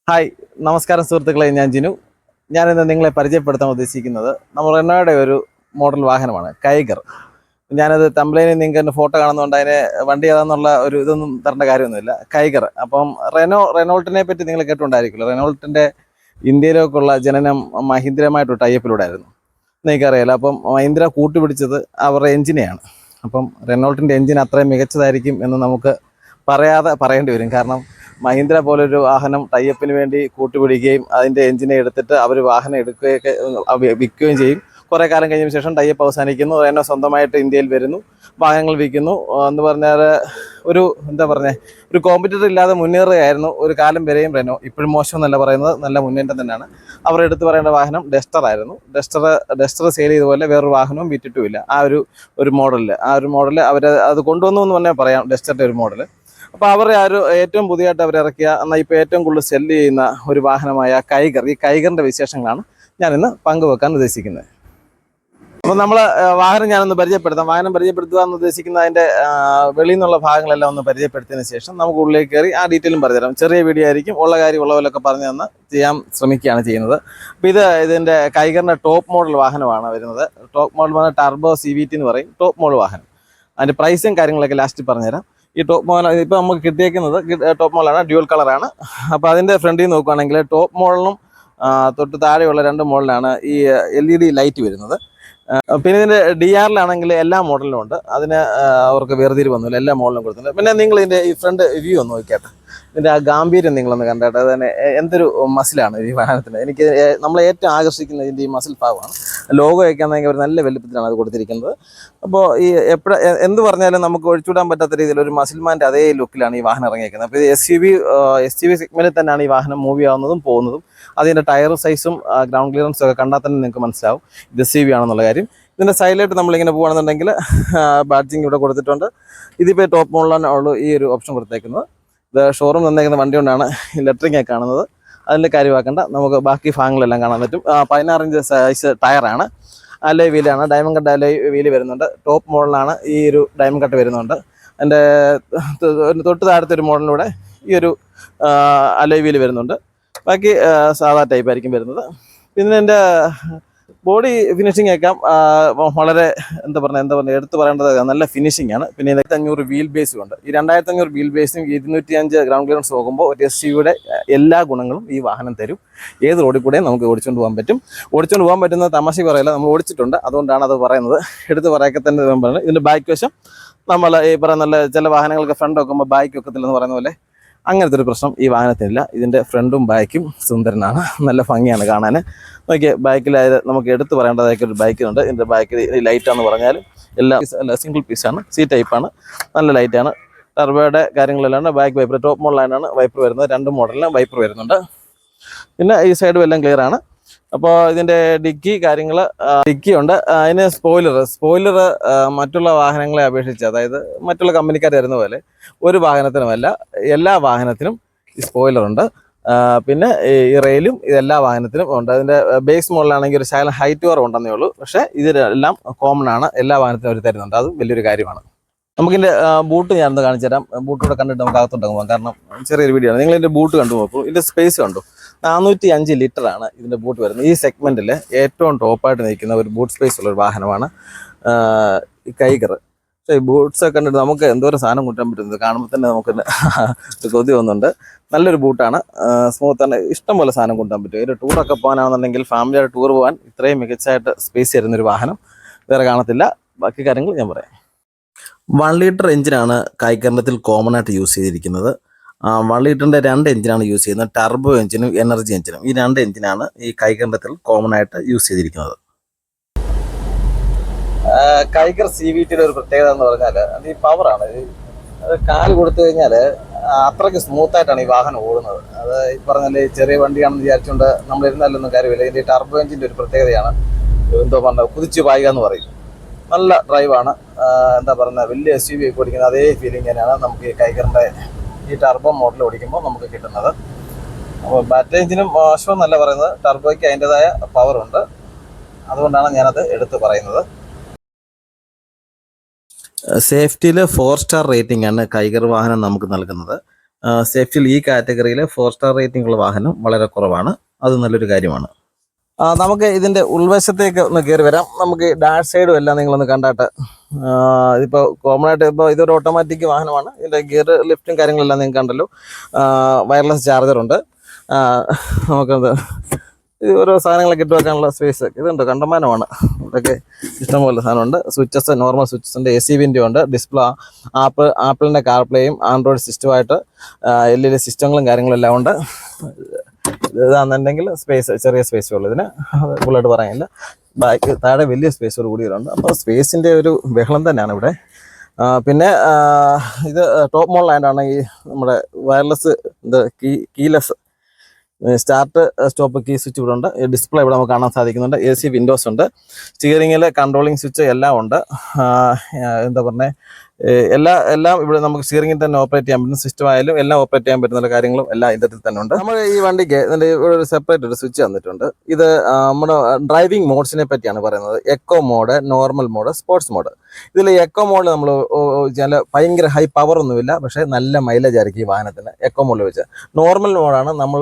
Hi നമസ്കാരം സുഹൃത്തുക്കളെ, ഞാൻ ജിനു. ഞാനിന്ന് നിങ്ങളെ പരിചയപ്പെടുത്താൻ ഉദ്ദേശിക്കുന്നത് നമ്മൾ റെനോയുടെ ഒരു മോഡൽ വാഹനമാണ് കൈഗർ. ഞാനത് തമ്പ്ലൈനിൽ നിങ്ങൾക്ക് എൻ്റെ ഫോട്ടോ കാണുന്നതുകൊണ്ട് അതിനെ വണ്ടി ഏതാണെന്നുള്ള ഒരു ഇതൊന്നും തരേണ്ട കാര്യമൊന്നുമില്ല. കൈഗർ അപ്പം റെനോൾട്ടിനെ പറ്റി നിങ്ങൾ കേട്ടുണ്ടായിരിക്കുമല്ലോ. റെനോൾട്ടിൻ്റെ ഇന്ത്യയിലേക്കുള്ള ജനനം മഹീന്ദ്രയുമായിട്ടൊരു ടൈപ്പിലൂടെ ആയിരുന്നു. എനിക്കറിയാലോ. അപ്പം മഹീന്ദ്ര കൂട്ടുപിടിച്ചത് അവരുടെ എഞ്ചിനെയാണ്. അപ്പം റെനോൾട്ടിൻ്റെ എഞ്ചിൻ അത്രയും മികച്ചതായിരിക്കും എന്ന് നമുക്ക് പറയേണ്ടി വരും. കാരണം മഹീന്ദ്ര പോലൊരു വാഹനം ടൈപ്പിന് വേണ്ടി കൂട്ടുപിടിക്കുകയും അതിൻ്റെ എഞ്ചിനെ എടുത്തിട്ട് അവർ വാഹനം എടുക്കുകയൊക്കെ വിൽക്കുകയും ചെയ്യും. കുറേ കാലം കഴിഞ്ഞ ശേഷം ടൈപ്പ് അവസാനിക്കുന്നു, റെനോ സ്വന്തമായിട്ട് ഇന്ത്യയിൽ വരുന്നു, വാഹനങ്ങൾ വിൽക്കുന്നു എന്ന് പറഞ്ഞാൽ ഒരു കോമ്പറ്റീറ്റർ ഇല്ലാതെ മുന്നേറുകയായിരുന്നു ഒരു കാലം വരെയും റെനോ. ഇപ്പോഴും മോശമെന്നല്ല പറയുന്നത്, നല്ല മുന്നേറ്റം തന്നെയാണ്. അവർ എടുത്തു പറയേണ്ട വാഹനം ഡസ്റ്റർ ആയിരുന്നു. ഡസ്റ്റർ സെയിൽ ചെയ്തുപോലെ വേറൊരു വാഹനവും വിറ്റിട്ടുമില്ല. ആ ഒരു മോഡലിൽ അവർ അത് കൊണ്ടുവന്നു എന്ന് തന്നെ പറയാം, ഡസ്റ്ററിൻ്റെ ഒരു മോഡൽ. അപ്പോൾ അവർ ഏറ്റവും പുതിയതായിട്ട് അവരിറക്കിയ എന്നാൽ ഇപ്പോൾ ഏറ്റവും കൂടുതൽ സെല്ല് ചെയ്യുന്ന ഒരു വാഹനമായ കൈഗർ. ഈ കൈഗറിൻ്റെ വിശേഷങ്ങളാണ് ഞാനിന്ന് പങ്കുവെക്കാൻ ഉദ്ദേശിക്കുന്നത്. അപ്പോൾ നമ്മൾ ഞാനൊന്ന് പരിചയപ്പെടുത്താം. വാഹനം പരിചയപ്പെടുത്തുക എന്ന് ഉദ്ദേശിക്കുന്ന അതിൻ്റെ വെളിയിൽ നിന്നുള്ള ഭാഗങ്ങളെല്ലാം ഒന്ന് പരിചയപ്പെടുത്തിയതിന് ശേഷം നമുക്ക് ഉള്ളിലേക്ക് കയറി ആ ഡീറ്റെയിലും പറഞ്ഞുതരാം. ചെറിയ വീഡിയോ ആയിരിക്കും, ഉള്ള കാര്യം ഉള്ള പോലൊക്കെ പറഞ്ഞു തന്ന് ചെയ്യാൻ ശ്രമിക്കുകയാണ് ചെയ്യുന്നത്. അപ്പോൾ ഇതിൻ്റെ കൈഗറിൻ്റെ ടോപ്പ് മോഡൽ വാഹനമാണ് വരുന്നത്. ടോപ്പ് മോഡൽ പറഞ്ഞാൽ ടർബോ CVT എന്ന് പറയും. ടോപ്പ് മോഡൽ വാഹനം. അതിൻ്റെ പ്രൈസും കാര്യങ്ങളൊക്കെ ലാസ്റ്റ് പറഞ്ഞുതരാം. ഈ ടോപ്പ് മോഡൽ ഇപ്പോൾ നമുക്ക് കിട്ടിയേക്കുന്നത് ടോപ്പ് മോഡലാണ്, ഡ്യുവൽ കളറാണ്. അപ്പോൾ അതിൻ്റെ ഫ്രണ്ടിൽ നോക്കുകയാണെങ്കിൽ ടോപ്പ് മോഡലിനും തൊട്ട് താഴെയുള്ള രണ്ട് മോഡലാണ് ഈ LED ലൈറ്റ് വരുന്നത്. പിന്നെ ഇതിൻ്റെ DRലാണെങ്കിൽ എല്ലാ മോഡലിലും ഉണ്ട്. അതിന് അവർക്ക് വേർതിരിവൊന്നുമില്ല, എല്ലാ മോഡലും കൊടുത്തിട്ടുണ്ട്. പിന്നെ നിങ്ങൾ ഇതിൻ്റെ ഈ ഫ്രണ്ട് വ്യൂ ഒന്ന് നോക്കിയാട്ടെ. ഇതിൻ്റെ ആ ഗാംഭീര്യം നിങ്ങളൊന്ന് കണ്ടേട്ടെ. അത് തന്നെ എന്തൊരു മസിലാണ് ഈ വാഹനത്തിന്. എനിക്ക് നമ്മളെ ഏറ്റവും ആകർഷിക്കുന്നത് ഇതിൻ്റെ ഈ മസിൽ ഭാഗമാണ്. ലോഗോ വയ്ക്കാന്നെങ്കിൽ ഒരു നല്ല വലുപ്പത്തിലാണ് അത് കൊടുത്തിരിക്കുന്നത്. അപ്പോൾ ഈ എന്ത് പറഞ്ഞാലും നമുക്ക് ഒഴിച്ചുവിടാൻ പറ്റാത്ത രീതിയിൽ ഒരു മസിൽമാൻ്റെ അതേ ലുക്കിലാണ് ഈ വാഹനം ഇറങ്ങിയിരിക്കുന്നത്. അപ്പോൾ ഇത് SUV സെഗ്മെൻറ്റിൽ തന്നെയാണ് ഈ വാഹനം മൂവ് ആവുന്നതും പോകുന്നതും. അതിൻ്റെ ടയർ സൈസും ഗ്രൗണ്ട് ക്ലിയറൻസും ഒക്കെ കണ്ടാൽ തന്നെ നിങ്ങൾക്ക് മനസ്സിലാവും ഇത് SUV ആണെന്നുള്ള കാര്യം. ഇതിൻ്റെ സൈഡിലായിട്ട് നമ്മളിങ്ങനെ പോകുകയാണെന്നുണ്ടെങ്കിൽ ബാഡ്ജിങ് ഇവിടെ കൊടുത്തിട്ടുണ്ട്. ഇതിപ്പോൾ ടോപ്പ് മോഡലാണ് ഉള്ളൂ ഈ ഒരു ഓപ്ഷൻ കൊടുത്തേക്കുന്നത്. ഇത് ഷോറൂം തന്നേക്കുന്ന വണ്ടി കൊണ്ടാണ് ഇലക്ട്രിക് കാണുന്നത്. അതിൻ്റെ കാര്യമാക്കേണ്ട, നമുക്ക് ബാക്കി ഭാഗങ്ങളെല്ലാം കാണാൻ പറ്റും. 16 ഇഞ്ച് സൈസ് ടയറാണ്. അലോയ് വീലാണ്, ഡയമണ്ട് കട്ട് അലോയ് വീല് വരുന്നുണ്ട്. ടോപ്പ് മോഡലാണ് ഈ ഒരു ഡയമണ്ട് കട്ട് വരുന്നുണ്ട്. അതിൻ്റെ തൊട്ട് താഴത്തെ ഒരു മോഡലിലൂടെ ഈ ഒരു അലോയ് വീല് വരുന്നുണ്ട്. ബാക്കി സാധാ ടൈപ്പ് ആയിരിക്കും വരുന്നത്. പിന്നെ എൻ്റെ ബോഡി ഫിനിഷിംഗ് ഒക്കെ വളരെ എന്താ പറയുക എടുത്ത് പറയേണ്ടത് നല്ല ഫിനിഷിംഗ് ആണ്. പിന്നെ 2500 വീൽ ബേസും ഉണ്ട്. ഈ 2500 വീൽ ബേസും 205 ഗ്രൗണ്ട് ക്ലിയറൻസ് നോക്കുമ്പോൾ ഒരു SUVയുടെ എല്ലാ ഗുണങ്ങളും ഈ വാഹനം തരും. ഏത് റോഡിൽ കൂടെയും നമുക്ക് ഓടിച്ചുകൊണ്ട് പോകാൻ പറ്റും. ഓടിച്ചുകൊണ്ട് പോകാൻ പറ്റുന്ന തമാശ പറയില്ല, നമ്മൾ ഓടിച്ചിട്ടുണ്ട്, അതുകൊണ്ടാണ് അത് പറയുന്നത്. എടുത്ത് പറയൊക്കെ തന്നെ പറയുന്നത്. ഇതിൻ്റെ ബാക്ക് വശം നമ്മൾ ഈ പറയുന്ന ചില വാഹനങ്ങൾക്ക് ഫ്രണ്ട് വെക്കുമ്പോൾ ബാക്ക് വെക്കത്തില്ലെന്ന് പറയുന്ന പോലെ അങ്ങനത്തെ ഒരു പ്രശ്നം ഈ വാഹനത്തിനില്ല. ഇതിൻ്റെ ഫ്രണ്ടും ബാക്കും സുന്ദരനാണ്, നല്ല ഭംഗിയാണ് കാണാൻ. നോക്കിയാൽ ബാക്കിൽ നമുക്ക് എടുത്ത് പറയേണ്ടതായിട്ടൊരു ബൈക്കുണ്ട്. ഇതിൻ്റെ ബാക്കിൽ ഈ ലൈറ്റാണെന്ന് പറഞ്ഞാലും എല്ലാ സിംഗിൾ പീസാണ്, ടൈപ്പാണ്, നല്ല ലൈറ്റാണ്. ടർബോയുടെ കാര്യങ്ങളെല്ലാം ബാക്ക് വൈപ്പർ ടോപ്പ് മോഡലായിട്ടാണ് വൈപ്പർ വരുന്നത്. രണ്ട് മോഡലിന് വൈപ്പർ വരുന്നുണ്ട്. പിന്നെ ഈ സൈഡും എല്ലാം ക്ലിയർ ആണ്. അപ്പോൾ ഇതിൻ്റെ ഡിക്കി ഉണ്ട്. അതിന് സ്പോയിലർ മറ്റുള്ള വാഹനങ്ങളെ അപേക്ഷിച്ച്, അതായത് മറ്റുള്ള കമ്പനിക്കാർ തരുന്ന പോലെ ഒരു വാഹനത്തിനുമല്ല, എല്ലാ വാഹനത്തിനും ഈ സ്പോയിലറുണ്ട്. പിന്നെ ഈ റെയിലും ഇതെല്ലാ വാഹനത്തിനും ഉണ്ട്. അതിൻ്റെ ബേസ് മോഡലാണെങ്കിൽ ഒരു ശകലം ഹൈറ്റ് കുറവുണ്ടെന്നേ ഉള്ളൂ. പക്ഷേ ഇതിലെല്ലാം കോമൺ ആണ്, എല്ലാ വാഹനത്തിനും അവർ തരുന്നുണ്ട്. അത് വലിയൊരു കാര്യമാണ്. നമുക്കിതിൻ്റെ ബൂട്ട് ഞാനൊന്ന് കാണിച്ചു തരാം. ബൂട്ടൂടെ കണ്ടിട്ട് നമുക്ക് അകത്തോട്ട് പോകാം. കാരണം ചെറിയൊരു വീഡിയോ ആണ്. നിങ്ങളിതിൻ്റെ ബൂട്ട് കണ്ടു നോക്കൂ. ഇതിൻ്റെ സ്പേസ് കണ്ടു. 405 ലിറ്ററാണ് ഇതിൻ്റെ ബൂട്ട് വരുന്നത്. ഈ സെഗ്മെൻറ്റിൽ ഏറ്റവും ടോപ്പായിട്ട് നിൽക്കുന്ന ഒരു ബൂട്ട് സ്പേസ് ഉള്ളൊരു വാഹനമാണ് ഈ കൈഗർ. പക്ഷേ ഈ ബൂട്ട്സൊക്കെ കണ്ടിട്ട് നമുക്ക് എന്തോരം സാധനം കൂട്ടാൻ പറ്റുന്നത് കാണുമ്പോൾ തന്നെ നമുക്ക് കൊതി വന്നുണ്ട്. നല്ലൊരു ബൂട്ടാണ്, സ്മൂത്താണ്, ഇഷ്ടംപോലെ സാധനം കൊണ്ടുപോകാൻ പറ്റും. ഒരു ടൂറൊക്കെ പോകാനാണെന്നുണ്ടെങ്കിൽ ഫാമിലിയായിട്ട് ടൂർ പോകാൻ ഇത്രയും മികച്ചതായിട്ട് സ്പേസ് തരുന്നൊരു വാഹനം വേറെ കാണത്തില്ല. ബാക്കി കാര്യങ്ങൾ ഞാൻ പറയാം. 1 ലിറ്റർ എഞ്ചിനാണ് കൈഗറിനത്തിൽ കോമൺ ആയിട്ട് യൂസ് ചെയ്തിരിക്കുന്നത്. 1 ലിറ്ററിൻ്റെ 2 എഞ്ചിനാണ് യൂസ് ചെയ്യുന്നത്. ടർബോ എഞ്ചിനും എനർജി എഞ്ചിനും. ഈ 2 എഞ്ചിനാണ് ഈ കൈഗറിനത്തിൽ കോമൺ ആയിട്ട് യൂസ് ചെയ്തിരിക്കുന്നത്. കൈഗർ CVTയുടെ ഒരു പ്രത്യേകത എന്ന് പറഞ്ഞാൽ അത് ഈ പവറാണ്. അത് കാല് കൊടുത്തു കഴിഞ്ഞാൽ അത്രയ്ക്ക് സ്മൂത്തായിട്ടാണ് ഈ വാഹനം ഓടുന്നത്. അത് ഈ പറഞ്ഞാൽ ചെറിയ വണ്ടിയാണെന്ന് വിചാരിച്ചുകൊണ്ട് നമ്മൾ ഇരുന്നാലൊന്നും കാര്യമില്ല. ഇതിൻ്റെ ടർബോ എഞ്ചിൻ്റെ ഒരു പ്രത്യേകതയാണ് എന്തോ പറഞ്ഞാൽ കുതിച്ച് പായുക എന്ന് പറയും. നല്ല ഡ്രൈവാണ്. എന്താ പറയുക, വലിയ SUV ഒക്കെ ഓടിക്കുന്ന അതേ ഫീലിംഗ് തന്നെയാണ് നമുക്ക് ഈ കൈഗറിൻ്റെ ഈ ടർബോ മോഡൽ ഓടിക്കുമ്പോൾ നമുക്ക് കിട്ടുന്നത്. അപ്പോൾ ബാറ്ററി എഞ്ചിനും മോശമെന്നല്ല പറയുന്നത്, ടർബോയ്ക്ക് അതിൻ്റെതായ പവറുണ്ട്. അതുകൊണ്ടാണ് ഞാനത് എടുത്ത് പറയുന്നത്. സേഫ്റ്റിയിൽ 4 സ്റ്റാർ റേറ്റിംഗ് ആണ് കൈഗർ വാഹനം നമുക്ക് നൽകുന്നത്. സേഫ്റ്റിയിൽ ഈ കാറ്റഗറിയിൽ 4 സ്റ്റാർ റേറ്റിംഗ് ഉള്ള വാഹനം വളരെ കുറവാണ്. അത് നല്ലൊരു കാര്യമാണ്. നമുക്ക് ഇതിൻ്റെ ഉൾവശത്തേക്ക് ഒന്ന് കയറി വരാം. നമുക്ക് ഡാഷ് സൈഡും എല്ലാം നിങ്ങളൊന്ന് കണ്ടാട്ട്. ഇതിപ്പോൾ കോമൺ ആയിട്ട് ഇപ്പോൾ ഇതൊരു ഓട്ടോമാറ്റിക് വാഹനമാണ്. ഇതിൻ്റെ ഗിയർ ലിഫ്റ്റും കാര്യങ്ങളെല്ലാം നിങ്ങൾക്ക് കണ്ടല്ലോ. വയർലെസ് ചാർജറുണ്ട്. നമുക്കത് ഇത് ഓരോ സാധനങ്ങളൊക്കെ ഇട്ട് വെക്കാനുള്ള സ്പേസ് ഇതുണ്ട്, കണ്ടമാനമാണ്. ഇതൊക്കെ ഇഷ്ടംപോലെ സാധനമുണ്ട്. സ്വിച്ചസ്, നോർമൽ സ്വിച്ചസ് ഉണ്ട്, AC വിൻഡോ ഉണ്ട്, ഡിസ്പ്ലേ, ആപ്പിളിൻ്റെ കാർപ്ലേയും ആൻഡ്രോയിഡ് സിസ്റ്റമായിട്ട് LED സിസ്റ്റങ്ങളും കാര്യങ്ങളും എല്ലാം ഉണ്ട്. ഇതാണെന്നുണ്ടെങ്കിൽ സ്പേസ്, ചെറിയ സ്പേസേ ഉള്ളൂ ഇതിന്, ഫുള്ളായിട്ട് പറയാനില്ല. ബാക്ക് താഴെ വലിയ സ്പേസോട് കൂടിയതുണ്ട്. അപ്പോൾ സ്പേസിൻ്റെ ഒരു ബഹളം തന്നെയാണ് ഇവിടെ. പിന്നെ ഇത് ടോപ്പ് മോഡലായിട്ടാണ് ഈ നമ്മുടെ wireless keyless start stop key switch ഇവിടെ ഉണ്ട്. ഡിസ്പ്ലേ ഇവിടെ നമുക്ക് കാണാൻ സാധിക്കുന്നുണ്ട്. AC വിൻഡോസ് ഉണ്ട്. സ്റ്റിയറിങ്ങിൽ കൺട്രോളിങ് സ്വിച്ച് എല്ലാം ഉണ്ട്. എന്താ പറഞ്ഞത്, എല്ലാം ഇവിടെ നമുക്ക് സ്റ്റിയറിംഗിൽ തന്നെ ഓപ്പറേറ്റ് ചെയ്യാൻ പറ്റുന്ന സിസ്റ്റം ആയാലും എല്ലാം ഓപ്പറേറ്റ് ചെയ്യാൻ പറ്റുന്ന കാര്യങ്ങളും എല്ലാം ഇതിൽ തന്നെ ഉണ്ട്. നമ്മൾ ഈ വണ്ടിക്ക് ഇതിൻ്റെ ഇവിടെ ഒരു സെപ്പറേറ്റ് ഒരു സ്വിച്ച് തന്നിട്ടുണ്ട്. ഇത് നമ്മുടെ ഡ്രൈവിംഗ് മോഡ്സിനെ പറ്റിയാണ് പറയുന്നത്. Eco mode, normal mode, sports mode. ഇതിൽ എക്കോ മോഡിൽ നമ്മൾ ചില ഭയങ്കര ഹൈ പവർ ഒന്നുമില്ല, പക്ഷേ നല്ല മൈലേജ് ആയിരിക്കും ഈ വാഹനത്തിന് എക്കോ മോഡിൽ വെച്ച്. നോർമൽ മോഡാണ് നമ്മൾ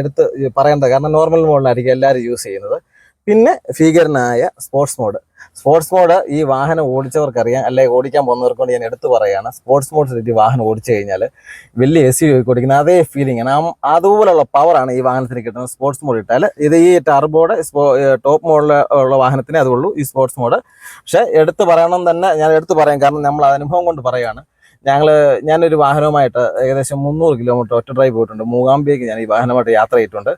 എടുത്ത് പറയേണ്ടത്, കാരണം നോർമൽ മോഡിലായിരിക്കും എല്ലാവരും യൂസ് ചെയ്യുന്നത്. പിന്നെ ഭീകരനായ സ്പോർട്സ് മോഡ്. സ്പോർട്സ് മോഡ് ഈ വാഹനം ഓടിച്ചവർക്കറിയാം, അല്ലെങ്കിൽ ഓടിക്കാൻ പോകുന്നവർക്കൊണ്ട് ഞാൻ എടുത്തു പറയുകയാണ്. സ്പോർട്സ് മോഡ് ഈ വാഹനം ഓടിച്ചു കഴിഞ്ഞാൽ വലിയ AC ഓടിക്കുന്ന അതേ ഫീലിംഗ് ആണ്, അതുപോലുള്ള പവറാണ് ഈ വാഹനത്തിന് കിട്ടുന്നത് സ്പോർട്സ് മോഡ് ഇട്ടാൽ. ഇത് ഈ ടർബോയുടെ ടോപ്പ് മോഡിൽ ഉള്ള വാഹനത്തിനെ അതുള്ളൂ ഈ സ്പോർട്സ് മോഡ്. പക്ഷേ എടുത്തു പറയണം തന്നെ, ഞാൻ എടുത്തു പറയാം, കാരണം നമ്മൾ അനുഭവം കൊണ്ട് പറയുകയാണ്. ഞാനൊരു വാഹനവുമായിട്ട് ഏകദേശം 300 കിലോമീറ്റർ ഒറ്റ ഡ്രൈവ് പോയിട്ടുണ്ട്. മൂകാംബിയേക്ക് ഞാൻ ഈ വാഹനമായിട്ട് യാത്ര ചെയ്തിട്ടുണ്ട്.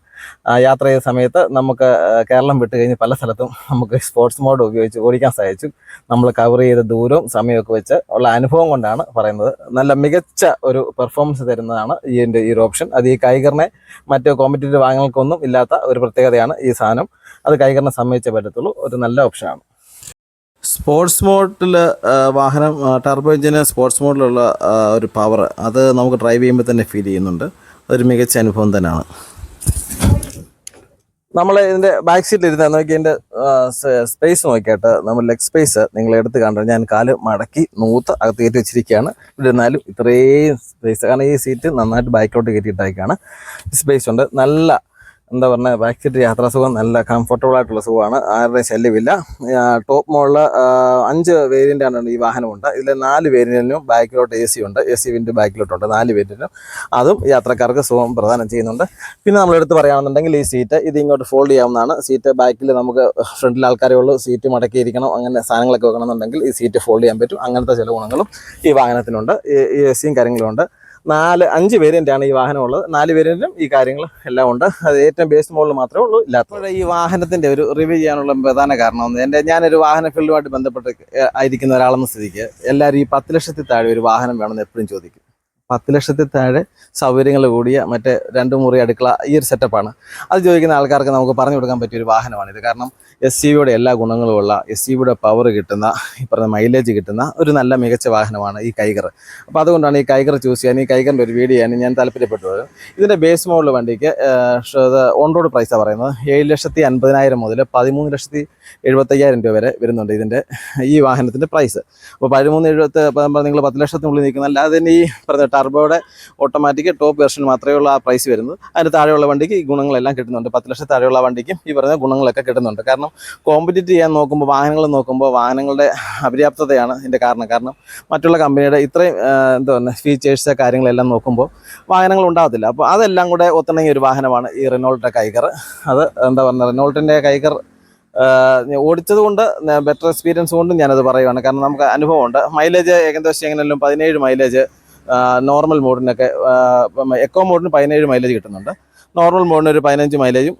യാത്ര ചെയ്ത സമയത്ത് നമുക്ക് കേരളം വിട്ട് കഴിഞ്ഞ് പല സ്ഥലത്തും നമുക്ക് സ്പോർട്സ് മോഡ് ഉപയോഗിച്ച് ഓടിക്കാൻ സാധിച്ചു. നമ്മൾ കവർ ചെയ്ത ദൂരവും സമയമൊക്കെ വെച്ച് ഉള്ള അനുഭവം കൊണ്ടാണ് പറയുന്നത്. നല്ല മികച്ച ഒരു പെർഫോമൻസ് തരുന്നതാണ് ഈ ഒരു ഓപ്ഷൻ. അത് ഈ കൈഗറിനെ മറ്റ് കോമ്പറ്റീറ്റീവ് വാഹനങ്ങൾക്കൊന്നും ഇല്ലാത്ത ഒരു പ്രത്യേകതയാണ് ഈ സാധനം. അത് കൈഗറിനെ സമ്മതിച്ചേ പറ്റത്തുള്ളൂ. ഒരു നല്ല ഓപ്ഷനാണ്. സ്പോർട്സ് മോഡിൽ വാഹനം ടർബോ എഞ്ചിന് സ്പോർട്സ് മോഡിലുള്ള ഒരു പവർ അത് നമുക്ക് ഡ്രൈവ് ചെയ്യുമ്പോൾ തന്നെ ഫീൽ ചെയ്യുന്നുണ്ട്. അതൊരു മികച്ച അനുഭവം തന്നെയാണ്. നമ്മൾ ഇതിൻ്റെ ബാക്ക് സീറ്റിൽ ഇരുന്ന് നോക്കി ഇതിൻ്റെ സ്പേസ് നോക്കിയിട്ട് നമ്മൾ ലെഗ് സ്പേസ് നിങ്ങൾ എടുത്ത് കണ്ടത്, ഞാൻ കാല് മടക്കി നൂത്ത് അകത്ത് കയറ്റി വെച്ചിരിക്കുകയാണ്. ഇവിടെ ഇരുന്നാലും ഇത്രയും സ്പേസ്, കാരണം ഈ സീറ്റ് നന്നായിട്ട് ബാക്കിലോട്ട് കയറ്റിയിട്ടായിരിക്കുകയാണ്. സ്പേസ് ഉണ്ട്. നല്ല എന്താ പറയുക, ബാക്ക് സീറ്റ് യാത്രാസുഖം, നല്ല കംഫർട്ടബിൾ ആയിട്ടുള്ള സുഖമാണ്. ആരുടെയും ശല്യമില്ല. ടോപ്പ് മോളിൽ 5 വേരിയൻ്റാണ് ഈ വാഹനമുണ്ട്. ഇതിൽ 4 വേരിയൻറ്റിനും ബാക്കിലോട്ട് AC ഉണ്ട്. AC വിൻഡോ ബാക്കിലോട്ടുണ്ട് 4 വേരിയൻറ്റിനും. അതും യാത്രക്കാർക്ക് സുഖം പ്രദാനം ചെയ്യുന്നുണ്ട്. പിന്നെ നമ്മൾ എടുത്ത് പറയുകയാണെന്നുണ്ടെങ്കിൽ ഈ സീറ്റ് ഇത് ഇങ്ങോട്ട് ഫോൾഡ് ചെയ്യാവുന്നതാണ്. സീറ്റ് ബാക്കിൽ നമുക്ക് ഫ്രണ്ടിൽ ആൾക്കാരേ ഉള്ളൂ, സീറ്റ് മടക്കിയിരിക്കണം, അങ്ങനെ സാധനങ്ങളൊക്കെ വെക്കണമെന്നുണ്ടെങ്കിൽ ഈ സീറ്റ് ഫോൾഡ് ചെയ്യാൻ പറ്റും. അങ്ങനത്തെ ചില ഗുണങ്ങളും ഈ വാഹനത്തിനുണ്ട്. AC കാര്യങ്ങളും ഉണ്ട്. 5 വേരിയൻ്റാണ് ഈ വാഹനമുള്ളത്. 4 വേരിയൻറ്റും ഈ കാര്യങ്ങൾ എല്ലാം ഉണ്ട്. അത് ഏറ്റവും ബേസ് മോഡൽ മാത്രമേ ഉള്ളൂ ഇല്ലാത്തത്. ഈ വാഹനത്തിൻ്റെ ഒരു റിവ്യൂ ചെയ്യാനുള്ള പ്രധാന കാരണം, ഞാനൊരു വാഹന ഫീൽഡുമായിട്ട് ബന്ധപ്പെട്ട് ആയിരിക്കുന്ന ഒരാളെന്ന സ്ഥിതിക്ക് എല്ലാവരും ഈ 10 ലക്ഷത്തിൽ താഴെ ഒരു വാഹനം വേണമെന്ന് എപ്പോഴും ചോദിക്കും. 10 ലക്ഷത്തിൽ താഴെ സൗകര്യങ്ങൾ കൂടിയ മറ്റേ 2 മുറി അടുക്കള, ഈ ഒരു സെറ്റപ്പാണ്. അത് ചോദിക്കുന്ന ആൾക്കാർക്ക് നമുക്ക് പറഞ്ഞു കൊടുക്കാൻ പറ്റിയൊരു വാഹനമാണിത്. കാരണം SUV-യുടെ എല്ലാ ഗുണങ്ങളുമുള്ള, SUV-യുടെ പവർ കിട്ടുന്ന, ഈ പറഞ്ഞ മൈലേജ് കിട്ടുന്ന ഒരു നല്ല മികച്ച വാഹനമാണ് ഈ കൈഗർ. അപ്പോൾ അതുകൊണ്ടാണ് ഈ കൈഗർ ചൂസ് ചെയ്യാൻ, ഈ കൈഗറിൻ്റെ ഒരു വീഡിയോ ആണ് ഞാൻ താല്പര്യപ്പെട്ടത്. ഇതിൻ്റെ ബേസ് മോഡൽ വണ്ടിക്ക് ഓൺ റോഡ് പ്രൈസാണ് പറയുന്നത് 7,50,000 മുതൽ 13,75,000 രൂപ വരെ വരുന്നുണ്ട് ഇതിൻ്റെ ഈ വാഹനത്തിൻ്റെ പ്രൈസ്. അപ്പോൾ 13,70 നിങ്ങൾ 10 ലക്ഷത്തിനുള്ളിൽ നിൽക്കുന്ന, അല്ലാതെ തന്നെ ഈ പറഞ്ഞ ടർബോയുടെ ഓട്ടോമാറ്റിക് ടോപ്പ് വെർഷൻ മാത്രമേ ഉള്ള ആ പ്രൈസ് വരുന്നത്. അതിന് താഴെയുള്ള വണ്ടിക്ക് ഈ ഗുണങ്ങളെല്ലാം കിട്ടുന്നുണ്ട്. 10 ലക്ഷത്തിൽ താഴെയുള്ള വണ്ടിക്കും ഈ പറഞ്ഞ ഗുണങ്ങളൊക്കെ കിട്ടുന്നുണ്ട്. കാരണം കോമ്പറ്റീറ്റ് ചെയ്യാൻ നോക്കുമ്പോൾ, വാഹനങ്ങളുടെ അപര്യാപ്തതയാണ് ഇതിൻ്റെ കാരണം മറ്റുള്ള കമ്പനിയുടെ ഇത്രയും എന്താ പറയുക ഫീച്ചേഴ്സ് കാര്യങ്ങളെല്ലാം നോക്കുമ്പോൾ വാഹനങ്ങൾ ഉണ്ടാകത്തില്ല. അപ്പോൾ അതെല്ലാം കൂടെ ഒത്തിണങ്ങിയ ഒരു വാഹനമാണ് ഈ റെനോൾട്ടിൻ്റെ കൈഗർ. അത് എന്താ പറയുക, റെനോൾട്ടിൻ്റെ കൈഗർ ഓടിച്ചത് കൊണ്ട്, ബെറ്റർ എക്സ്പീരിയൻസ് കൊണ്ടും ഞാനത് പറയുവാണ്. കാരണം നമുക്ക് അനുഭവമുണ്ട്. മൈലേജ് ഏകദേശം എങ്ങനെയല്ലോ 17 മൈലേജ് നോർമൽ മോഡിനൊക്കെ, എക്കോ മോഡിന് 17 മൈലേജ് കിട്ടുന്നുണ്ട്. നോർമൽ മോഡിന് ഒരു 15 മൈലേജും,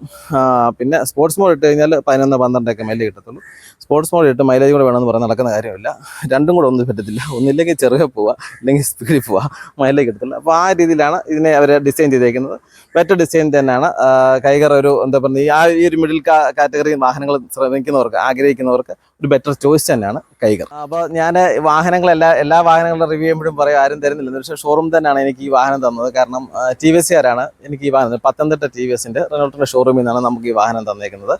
പിന്നെ സ്പോർട്സ് മോഡ് ഇട്ട് കഴിഞ്ഞാൽ 11-12 മൈലേജ് കിട്ടത്തുള്ളൂ. സ്പോർട്സ് മോഡ് ഇട്ട് മൈലേജ് കൂടെ വേണമെന്ന് പറഞ്ഞാൽ നടക്കുന്ന കാര്യമില്ല. രണ്ടും കൂടെ ഒന്നും പറ്റത്തില്ല. ഒന്നില്ലെങ്കിൽ ചെറുകെ പോവുക, അല്ലെങ്കിൽ സ്പീഡിൽ പോവുക, മൈലേജ് കിട്ടത്തില്ല. അപ്പോൾ ആ രീതിയിലാണ് ഇതിനെ അവർ ഡിസൈൻ ചെയ്തേക്കുന്നത്. ബെറ്റർ ഡിസൈൻ തന്നെയാണ്. കൈഗർ ഒരു എന്താ പറയുക, ഈ ഒരു മിഡിൽ കാറ്റഗറി വാഹനങ്ങൾ ശ്രമിക്കുന്നവർക്ക്, ആഗ്രഹിക്കുന്നവർക്ക് ഒരു ബെറ്റർ ചോയ്സ് തന്നെയാണ് കൈഗർ. അപ്പോൾ ഞാൻ എല്ലാ വാഹനങ്ങളുടെ റിവ്യൂ ചെയ്യുമ്പോഴും പറയും ആരും തരുന്നില്ല. പക്ഷേ ഷോറൂം തന്നെയാണ് എനിക്ക് ഈ വാഹനം തന്നത്. കാരണം TVS-കാരാണ് എനിക്ക് ഈ വാഹനം, പത്തനംതിട്ട TVS-ൻ്റെ റെനോൾട്ടിൻ്റെ ഷോറൂമിൽ നിന്നാണ് നമുക്ക് ഈ വാഹനം തന്നേക്കുന്നത്.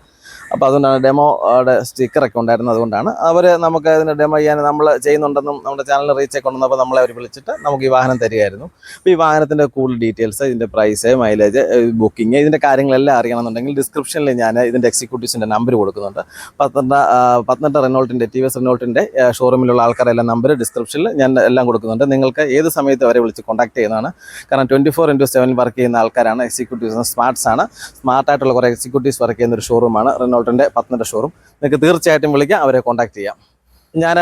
അപ്പോൾ അതുകൊണ്ടാണ് ഡെമോയുടെ സ്റ്റിക്കറൊക്കെ ഉണ്ടായിരുന്നത്. അതുകൊണ്ടാണ് അവർ നമുക്ക് അതിന് ഡെമോ ചെയ്യാൻ നമ്മൾ ചെയ്യുന്നുണ്ടെന്നും നമ്മുടെ ചാനലിൽ റീച്ചൊക്കെ ഉണ്ടെന്നപ്പോൾ നമ്മളെ അവർ വിളിച്ചിട്ട് നമുക്ക് ഈ വാഹനം തരികയായിരുന്നു. അപ്പോൾ ഈ വാഹനത്തിൻ്റെ കൂടുതൽ ഡീറ്റെയിൽസ്, ഇതിൻ്റെ പ്രൈസ്, മൈലേജ്, ബുക്കിംഗ്, ഇതിൻ്റെ കാര്യങ്ങളെല്ലാം അറിയണമെന്നുണ്ടെങ്കിൽ ഡിസ്ക്രിപ്ഷനിൽ ഞാൻ ഇതിൻ്റെ എക്സിക്യൂട്ടീവ്സിൻ്റെ നമ്പർ കൊടുക്കുന്നുണ്ട്. പത്തനംതിട്ട റെനോൾട്ടിൻ്റെ TVS റെനോൾട്ടിൻ്റെ ഷോറൂമിലുള്ള ആൾക്കാരെല്ലാം നമ്പർ ഡിസ്ക്രിപ്ഷനിൽ ഞാൻ എല്ലാം കൊടുക്കുന്നുണ്ട്. നിങ്ങൾക്ക് ഏത് സമയത്ത് അവരെ വിളിച്ച് കോൺടാക്ട് ചെയ്യുന്നതാണ്. കാരണം 24/7 വർക്ക് ചെയ്യുന്ന ആൾക്കാരാണ് എക്സിക്യൂട്ടീവ്സ്. സ്മാർട്ടായിട്ടുള്ള കുറേ എക്സിക്യൂട്ടീവ്സ് വർക്ക് ചെയ്യുന്ന ഒരു ഷോറൂമാണ് റെനോൾട്ടിൻ്റെ പത്തനംതിട്ട ഷോറൂം. നിങ്ങൾക്ക് തീർച്ചയായിട്ടും വിളിക്കാം, അവരെ കോൺടാക്ട് ചെയ്യാം. ഞാൻ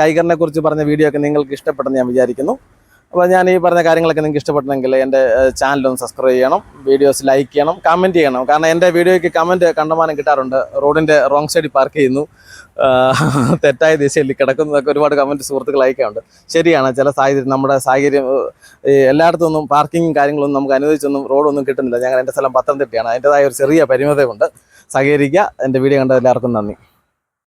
കൈഗറിനെ കുറിച്ച് പറഞ്ഞ വീഡിയോ ഒക്കെ നിങ്ങൾക്ക് ഇഷ്ടപ്പെട്ടെന്ന് ഞാൻ വിചാരിക്കുന്നു. അപ്പോൾ ഞാൻ ഈ പറഞ്ഞ കാര്യങ്ങളൊക്കെ നിങ്ങൾക്ക് ഇഷ്ടപ്പെട്ടെങ്കിൽ എൻ്റെ ചാനലൊന്ന് സബ്സ്ക്രൈബ് ചെയ്യണം, വീഡിയോസ് ലൈക്ക് ചെയ്യണം, കമൻറ്റ് ചെയ്യണം. കാരണം എൻ്റെ വീഡിയോയ്ക്ക് കമൻറ്റ് കണ്ടമാനം കിട്ടാറുണ്ട്. റോഡിൻ്റെ റോങ് സൈഡിൽ പാർക്ക് ചെയ്യുന്നു, തെറ്റായ ദിശയിൽ കിടക്കുന്നതൊക്കെ ഒരുപാട് കമൻറ്റ് സുഹൃത്തുക്കൾ അയക്കാറുണ്ട്. ശരിയാണ്, ചില സാഹചര്യം നമ്മുടെ സാഹചര്യം എല്ലായിടത്തൊന്നും പാർക്കിങ്ങും കാര്യങ്ങളൊന്നും നമുക്ക് അനുവദിച്ചൊന്നും റോഡൊന്നും കിട്ടുന്നില്ല. എൻ്റെ സ്ഥലം പത്തനംതിട്ടയാണ്. അതിൻ്റെതായ ഒരു ചെറിയ പരിമിതമുണ്ട്. സഹകരിക്കുക. എൻ്റെ വീഡിയോ കണ്ട എല്ലാവർക്കും നന്ദി.